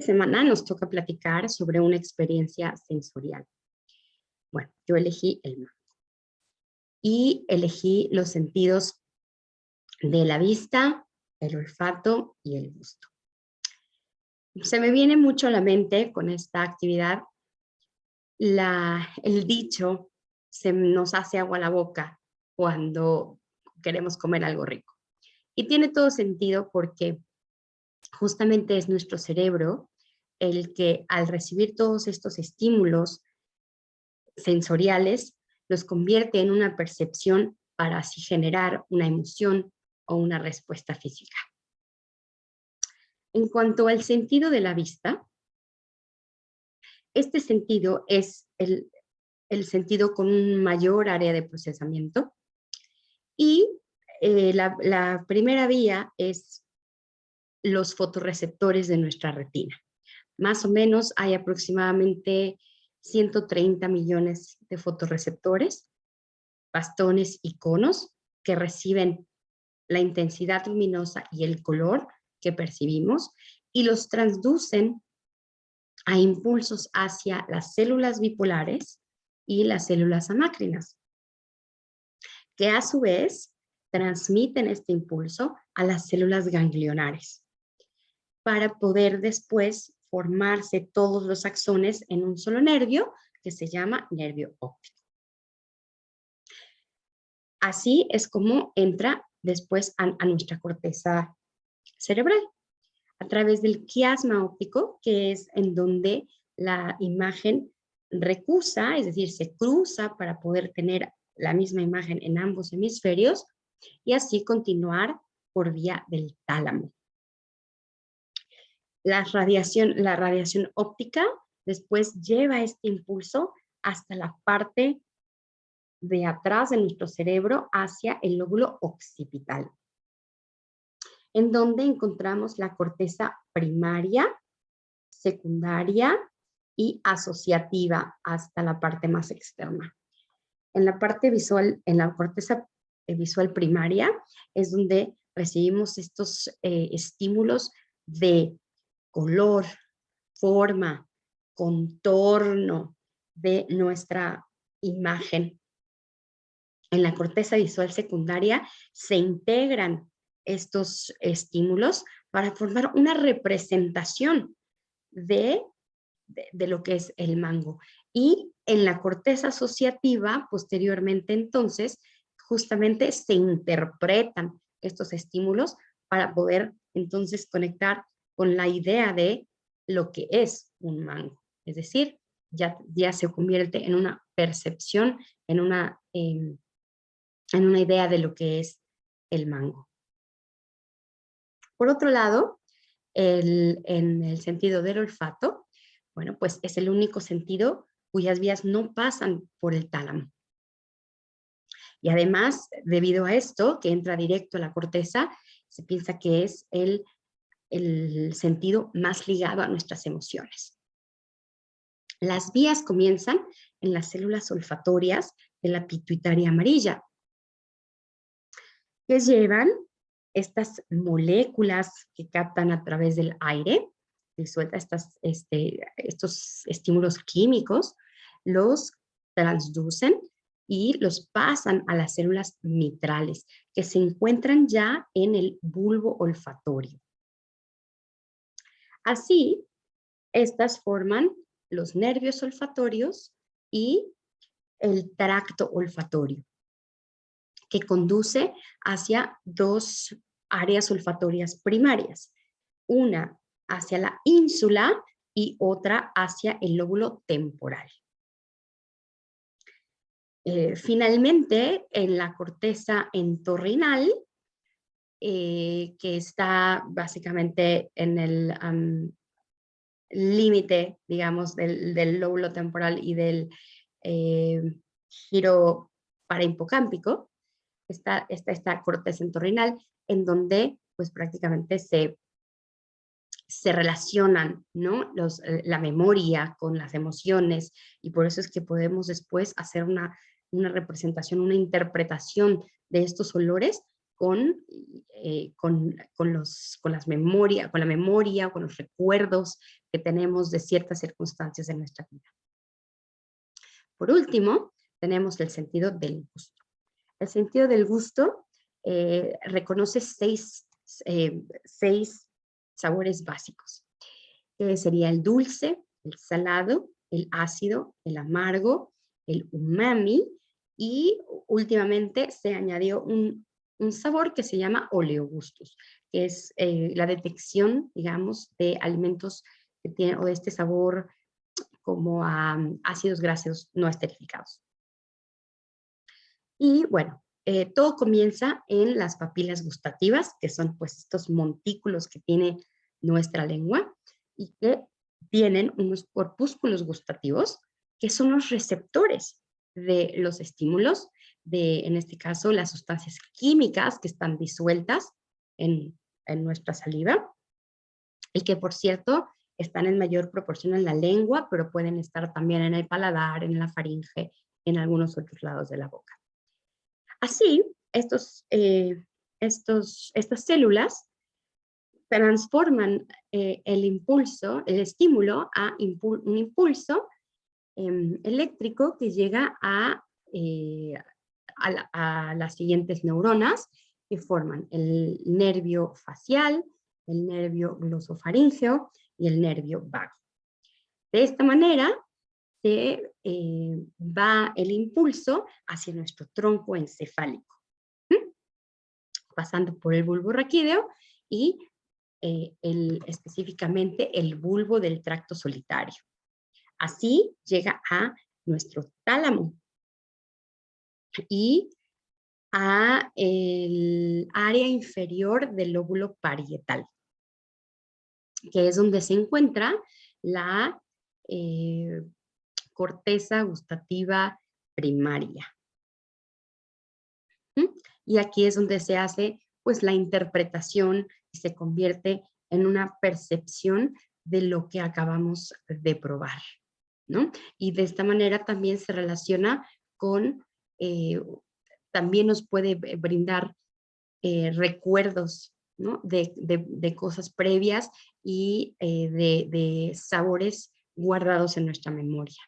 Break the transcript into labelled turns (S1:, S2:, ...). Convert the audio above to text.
S1: semana nos toca platicar sobre una experiencia sensorial. Bueno, yo elegí el mango y elegí los sentidos de la vista, el olfato y el gusto. Se me viene mucho a la mente con esta actividad el dicho, se nos hace agua la boca cuando queremos comer algo rico. Y tiene todo sentido porque justamente es nuestro cerebro el que al recibir todos estos estímulos sensoriales los convierte en una percepción para así generar una emoción o una respuesta física. En cuanto al sentido de la vista, este sentido es el sentido con un mayor área de procesamiento y la primera vía es los fotorreceptores de nuestra retina. Más o menos hay aproximadamente 130 millones de fotorreceptores, bastones y conos que reciben la intensidad luminosa y el color que percibimos y los transducen a impulsos hacia las células bipolares y las células amácrinas, que a su vez transmiten este impulso a las células ganglionares para poder después formarse todos los axones en un solo nervio que se llama nervio óptico. Así es como entra después a nuestra corteza cerebral, a través del quiasma óptico, que es en donde la imagen recusa, es decir, se cruza para poder tener la misma imagen en ambos hemisferios y así continuar por vía del tálamo. La radiación óptica después lleva este impulso hasta la parte de atrás de nuestro cerebro hacia el lóbulo occipital, en donde encontramos la corteza primaria, secundaria y asociativa hasta la parte más externa. En la parte visual, en la corteza visual primaria, es donde recibimos estos estímulos de color, forma, contorno de nuestra imagen. En la corteza visual secundaria se integran estos estímulos para formar una representación de lo que es el mango. Y en la corteza asociativa, posteriormente entonces, justamente se interpretan estos estímulos para poder entonces conectar con la idea de lo que es un mango. Es decir, ya se convierte en una percepción, en una idea de lo que es el mango. Por otro lado, en el sentido del olfato, bueno, pues es el único sentido cuyas vías no pasan por el tálamo. Y además, debido a esto, que entra directo a la corteza, se piensa que es el sentido más ligado a nuestras emociones. Las vías comienzan en las células olfatorias de la pituitaria amarilla, que llevan estas moléculas que captan a través del aire, que suelta estos estímulos químicos, los transducen y los pasan a las células mitrales, que se encuentran ya en el bulbo olfatorio. Así, estas forman los nervios olfatorios y el tracto olfatorio, que conduce hacia dos áreas olfatorias primarias, una hacia la ínsula y otra hacia el lóbulo temporal. Finalmente, en la corteza entorrinal, que está básicamente en el límite, digamos, del lóbulo temporal y del giro parahipocámpico, está esta corteza entorrinal, en donde pues prácticamente se relacionan, ¿no? La memoria con las emociones, y por eso es que podemos después hacer una representación, una interpretación de estos olores con la memoria o con los recuerdos que tenemos de ciertas circunstancias en nuestra vida. Por último, tenemos el sentido del gusto. El sentido del gusto reconoce seis sabores básicos, que sería el dulce, el salado, el ácido, el amargo, el umami, y últimamente se añadió un sabor que se llama oleogustos, que es la detección, digamos, de alimentos que tienen, o de este sabor como a ácidos grasos no esterificados. Y bueno, todo comienza en las papilas gustativas, que son pues estos montículos que tiene nuestra lengua y que tienen unos corpúsculos gustativos que son los receptores de los estímulos, en este caso, las sustancias químicas que están disueltas en nuestra saliva y que, por cierto, están en mayor proporción en la lengua, pero pueden estar también en el paladar, en la faringe, en algunos otros lados de la boca. Así, estas células transforman el estímulo a un impulso eléctrico que llega a las siguientes neuronas que forman el nervio facial, el nervio glosofaríngeo y el nervio vago. De esta manera va el impulso hacia nuestro tronco encefálico, pasando por el bulbo raquídeo y específicamente el bulbo del tracto solitario. Así llega a nuestro tálamo y a el área inferior del lóbulo parietal, que es donde se encuentra la corteza gustativa primaria. Y aquí es donde se hace pues la interpretación y se convierte en una percepción de lo que acabamos de probar, ¿no? Y de esta manera también se relaciona con, también nos puede brindar recuerdos, ¿no? de cosas previas y de sabores guardados en nuestra memoria.